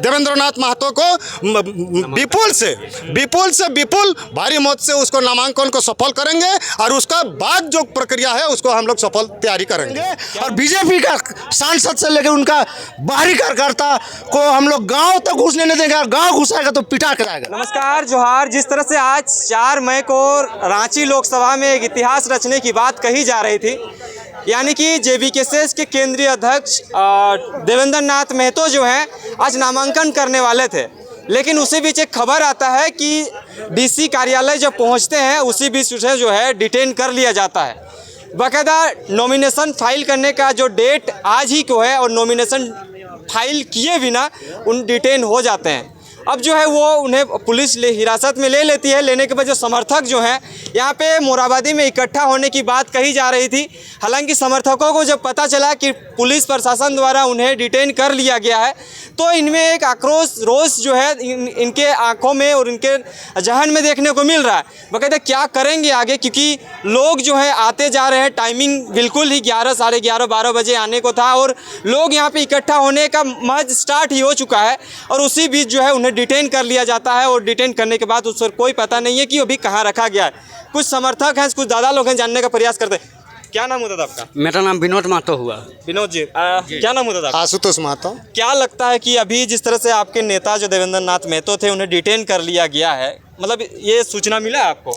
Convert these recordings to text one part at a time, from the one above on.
देवेंद्र नाथ महतो को विपुल भारी मत से उसको नामांकन को सफल करेंगे और उसका बाद जो प्रक्रिया है उसको हम लोग सफल तैयारी करेंगे। और बीजेपी का सांसद से लेकर उनका बाहरी कार्यकर्ता को हम लोग गांव तक घुसने नहीं देंगे, गांव घुसाएगा तो पिटा के जाएगा। नमस्कार, जोहार। जिस तरह से आज 4 मई को रांची लोकसभा में एक इतिहास रचने की बात कही जा रही थी, यानी कि जेवीकेएस के केंद्रीय अध्यक्ष देवेंद्र नाथ महतो जो हैं आज नामांकन करने वाले थे, लेकिन उसी बीच एक खबर आता है कि डीसी कार्यालय जब पहुंचते हैं उसी बीच उसे जो है डिटेन कर लिया जाता है। बाकायदा नॉमिनेशन फाइल करने का जो डेट आज ही को है और नॉमिनेशन फाइल किए बिना उन डिटेन हो जाते हैं। अब जो है वो उन्हें पुलिस हिरासत में ले लेती है। लेने के बाद जो समर्थक जो हैं यहाँ पे मोराबादी में इकट्ठा होने की बात कही जा रही थी। हालांकि समर्थकों को जब पता चला कि पुलिस प्रशासन द्वारा उन्हें डिटेन कर लिया गया है तो इनमें एक आक्रोश रोष जो है इनके आंखों में और इनके जहन में देखने को मिल रहा है। बाकायदा क्या करेंगे आगे, क्योंकि लोग जो है आते जा रहे हैं। टाइमिंग बिल्कुल ही 11, साढ़े 11, 12 बजे आने को था और लोग यहाँ पे इकट्ठा होने का महज स्टार्ट ही हो चुका है और उसी बीच जो है उन्हें डिटेन कर लिया जाता है और डिटेन करने के बाद उस पर कोई पता नहीं है कि अभी कहाँ रखा गया है। कुछ समर्थक हैं, कुछ दादा लोग हैं, जानने का प्रयास करते हैं। क्या नाम होता था आपका? मेरा नाम विनोद महतो हुआ। विनोद जी, क्या नाम होता था? आशुतोष महतो। क्या लगता है कि अभी जिस तरह से आपके नेता जो देवेंद्र नाथ महतो थे उन्हें डिटेन कर लिया गया है, मतलब ये सूचना मिला आपको?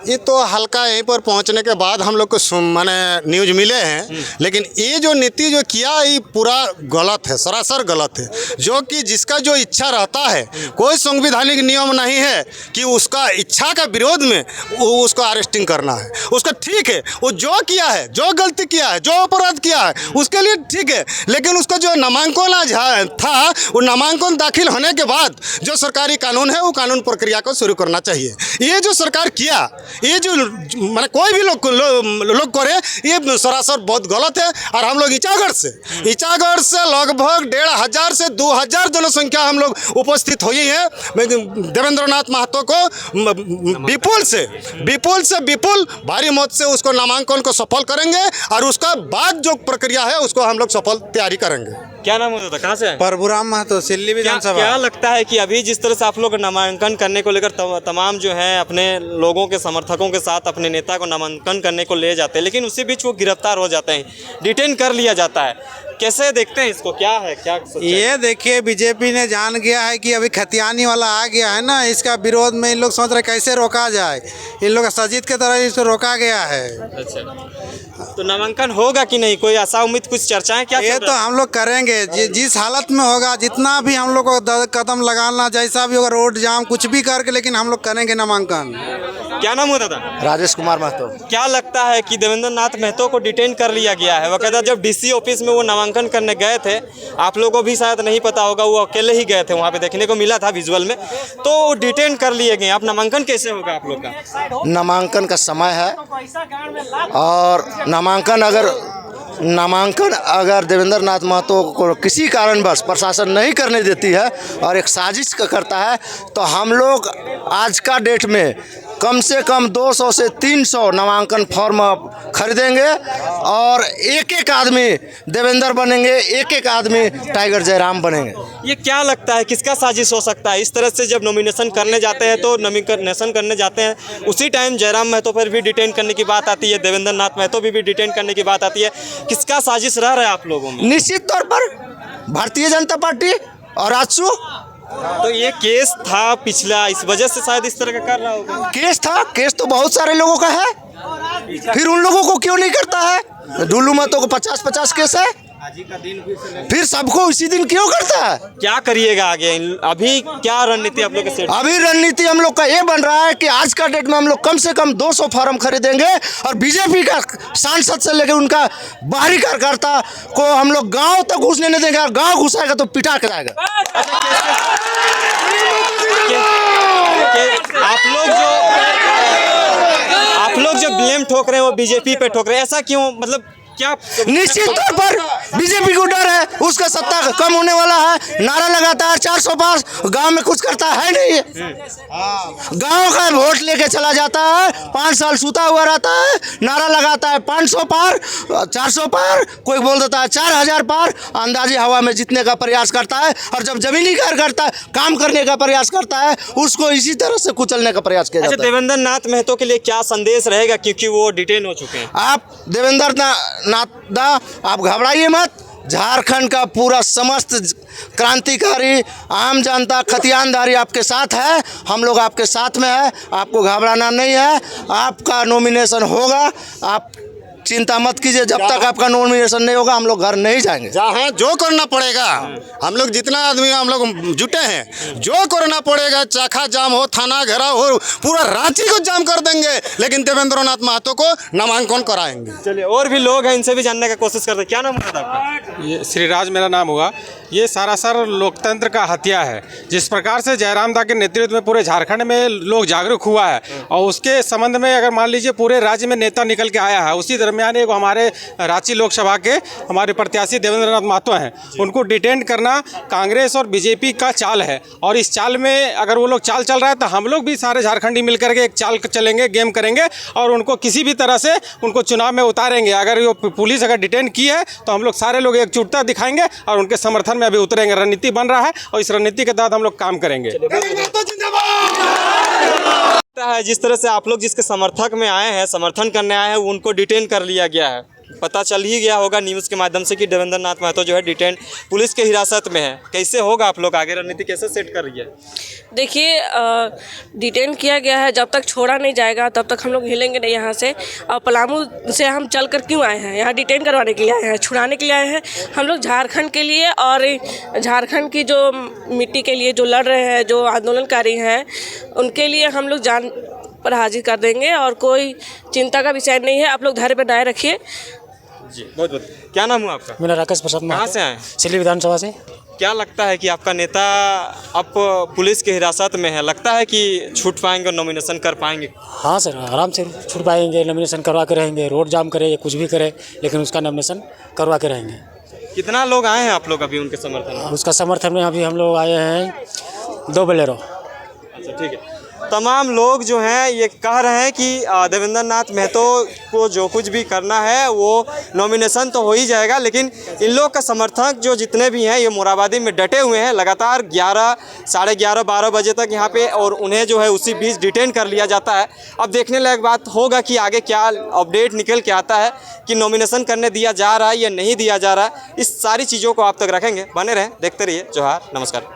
ये तो हल्का यहीं पर पहुंचने के बाद हम लोग को माने न्यूज मिले हैं, लेकिन ये जो नीति जो किया ये पूरा गलत है, सरासर गलत है। जो कि जिसका जो इच्छा रहता है, कोई संवैधानिक नियम नहीं है कि उसका इच्छा का विरोध में उसको अरेस्टिंग करना है। उसका ठीक है, वो जो किया है, जो गलती किया है, जो अपराध किया है उसके लिए ठीक है, लेकिन उसका जो नामांकन आज था वो नामांकन दाखिल होने के बाद जो सरकारी कानून है वो कानून प्रक्रिया को शुरू करना चाहिए। ये जो सरकार किया, ये जो मैंने कोई भी लोग करे, ये सरासर बहुत गलत है। और हम लोग ईचागढ़ से लगभग 1,500 से 2,000 जनसंख्या हम लोग उपस्थित हुई है। देवेंद्र नाथ महतो को विपुल भारी मत से उसको नामांकन को सफल करेंगे और उसका बाद जो प्रक्रिया है उसको हम लोग सफल तैयारी करेंगे। क्या नाम होता था, कहाँ से? परभुराम महतो, सिल्ली विधानसभा। क्या लगता है कि अभी जिस तरह से आप लोग नामांकन करने को लेकर तमाम जो है अपने लोगों के समर्थकों के साथ अपने नेता को नामांकन करने को ले जाते हैं, लेकिन उसी बीच वो गिरफ्तार हो जाते हैं, डिटेन कर लिया जाता है, कैसे देखते हैं इसको? क्या है, क्या ये देखिए, बीजेपी ने जान गया है कि अभी खतियानी वाला आ गया है ना, इसका विरोध में इन लोग सोच रहे कैसे रोका जाए। इन लोग सजीद के तरह इसको रोका गया है। अच्छा, तो नामांकन होगा कि नहीं? कोई आशा उम्मीद, कुछ चर्चाएं क्या? ये तो हम लोग करेंगे जिस हालत में होगा, जितना भी हम लोग को कदम लगाना, जैसा भी होगा, रोड जाम कुछ भी करके, लेकिन हम लोग करेंगे नामांकन। क्या नाम होता था? राजेश कुमार महतो। क्या लगता है कि देवेंद्र नाथ महतो को डिटेन कर लिया गया है? बाकायदा जब डीसी ऑफिस में वो नामांकन करने गए थे, आप लोगों को भी शायद नहीं पता होगा, वो अकेले ही गए थे, वहाँ पे देखने को मिला था विजुअल में, तो डिटेन कर लिए गए। आप नामांकन कैसे होगा आप लोग का? नामांकन का समय है और नामांकन अगर देवेंद्र नाथ महतो को किसी कारणवश प्रशासन नहीं करने देती है और एक साजिश करता है, तो हम लोग आज का डेट में कम से कम 200 से 300 नामांकन फॉर्म खरीदेंगे और एक एक आदमी देवेंद्र बनेंगे, एक एक आदमी टाइगर जयराम बनेंगे। ये क्या लगता है किसका साजिश हो सकता है? इस तरह से जब नॉमिनेशन करने जाते हैं तो नॉमिनेशन करने जाते हैं उसी टाइम जयराम महतो पर भी डिटेन करने की बात आती है, देवेंद्र नाथ महतो भी डिटेन करने की बात आती है। किसका साजिश रह रहा है आप लोगों में? निश्चित तौर पर भारतीय जनता पार्टी और राजसू। तो ये केस था पिछला, इस वजह से शायद इस तरह का कर रहा होगा। केस तो बहुत सारे लोगों का है, फिर उन लोगों को क्यों नहीं करता है? डुल्लू महतो को 50-50 केस है, फिर सबको उसी दिन क्यों करता है? क्या करिएगा आगे? अभी क्या रणनीति आप लोग के सेट? अभी रणनीति हम लोग का ये बन रहा है कि आज का डेट में हम लोग कम से कम 200 फॉर्म खरीदेंगे और बीजेपी का सांसद से लेकर उनका बाहरी कार्यकर्ता को हम लोग गांव तक घुसने नहीं देंगे। गांव घुसाएगा तो पिटा के जाएगा। आप लोग जो ब्लेम ठोक रहे हैं वो बीजेपी पे ठोक रहे हैं, ऐसा क्यों? मतलब क्या निश्चित तौर पर बीजेपी को डर है, उसका सत्ता कम होने वाला है। नारा लगाता है 400 पार, गांव में कुछ करता है नहीं। गांव का वोट लेके चला जाता है, 5 साल सूता हुआ रहता है, नारा लगाता है 500 पार 400 पार, कोई बोल देता है 4000 पार, अंदाजी हवा में जीतने का प्रयास करता है। और जब जमीनी कार्य करता है, काम करने का प्रयास करता है, उसको इसी तरह से कुचलने का प्रयास किया अच्छा, जाता है। देवेंद्र नाथ महतो के लिए क्या संदेश रहेगा, क्योंकि वो डिटेन हो चुके हैं? आप देवेंद्र नाथ दा, आप घबराइए मत। झारखंड का पूरा समस्त क्रांतिकारी आम जनता खतियानदारी आपके साथ है, हम लोग आपके साथ में है, आपको घबराना नहीं है। आपका नॉमिनेशन होगा, आप चिंता मत कीजिए। जब तक आपका नॉमिनेशन नहीं होगा हम लोग घर नहीं जाएंगे। जहाँ जो करना पड़ेगा, हम लोग जितना आदमी हम लोग जुटे हैं, जो करना पड़ेगा, चाखा जाम हो, थाना घेराव हो, पूरा रांची को जाम कर देंगे, लेकिन देवेंद्र नाथ महतो को नामांकन कराएंगे। चलिए, और भी लोग हैं, इनसे भी जानने का कोशिश करते हैं। क्या नाम है आपका? ये श्रीराज मेरा नाम हुआ। ये सरासर लोकतंत्र का हत्या है। जिस प्रकार से जयराम दा के नेतृत्व में पूरे झारखंड में लोग जागरूक हुआ है, और उसके संबंध में अगर मान लीजिए पूरे राज्य में नेता निकल के आया है, उसी दरमियान एक हमारे रांची लोकसभा के हमारे प्रत्याशी देवेंद्र नाथ महतो हैं, उनको डिटेन करना कांग्रेस और बीजेपी का चाल है। और इस चाल में अगर वो लोग चाल चल रहा है, तो हम लोग भी सारे झारखंडी मिल करके एक चाल चलेंगे, गेम करेंगे, और उनको किसी भी तरह से उनको चुनाव में उतारेंगे। अगर वो पुलिस अगर डिटेन की है, तो हम लोग सारे लोग एकजुटता दिखाएंगे और उनके समर्थन में अभी उतरेंगे। रणनीति बन रहा है और इस रणनीति के तहत हम लोग काम करेंगे। है जिस तरह से आप लोग जिसके समर्थक में आए हैं, समर्थन करने आए हैं, उनको डिटेन कर लिया गया है। पता चल ही गया होगा न्यूज़ के माध्यम से कि देवेंद्र नाथ महतो जो है डिटेन पुलिस के हिरासत में है। कैसे होगा, आप लोग आगे रणनीति कैसे सेट कर रही है? देखिए, डिटेन किया गया है, जब तक छोड़ा नहीं जाएगा तब तक हम लोग हिलेंगे नहीं यहाँ से। और पलामू से हम चल कर क्यों आए हैं? यहाँ डिटेन करवाने के लिए आए हैं, छुड़ाने के लिए आए हैं। हम लोग झारखंड के लिए और झारखंड की जो मिट्टी के लिए जो लड़ रहे हैं, जो आंदोलनकारी हैं, उनके लिए हम लोग जान पर हाजिर कर देंगे और कोई चिंता का विषय नहीं है। आप लोग धैर्य बनाए रखिए जी। बहुत बहुत। क्या नाम हुआ आपका? मेरा राकेश प्रसाद। कहाँ से आए? सिल्ली विधानसभा से। क्या लगता है कि आपका नेता अब पुलिस के हिरासत में है, लगता है कि छूट पाएंगे और नॉमिनेशन कर पाएंगे? हाँ सर, आराम से छूट पाएंगे, नॉमिनेशन करवा के रहेंगे, रोड जाम करे या कुछ भी करे, लेकिन उसका नॉमिनेशन करवा के रहेंगे। कितना लोग आए हैं आप लोग अभी उनके समर्थन में? उसका समर्थन में अभी हम लोग आए हैं 2 बोलेरो। अच्छा, ठीक है। तमाम लोग जो हैं ये कह रहे हैं कि देवेंद्र नाथ महतो को जो कुछ भी करना है वो नॉमिनेशन तो हो ही जाएगा, लेकिन इन लोग का समर्थक जो जितने भी हैं ये मोराबादी में डटे हुए हैं लगातार 11, साढ़े 11, 12 बजे तक यहाँ पे, और उन्हें जो है उसी बीच डिटेन कर लिया जाता है। अब देखने लायक बात होगा कि आगे क्या अपडेट निकल के आता है कि नॉमिनेशन करने दिया जा रहा है या नहीं दिया जा रहा है। इस सारी चीज़ों को आप तक रखेंगे। बने रहें, देखते रहिए जोहार, नमस्कार।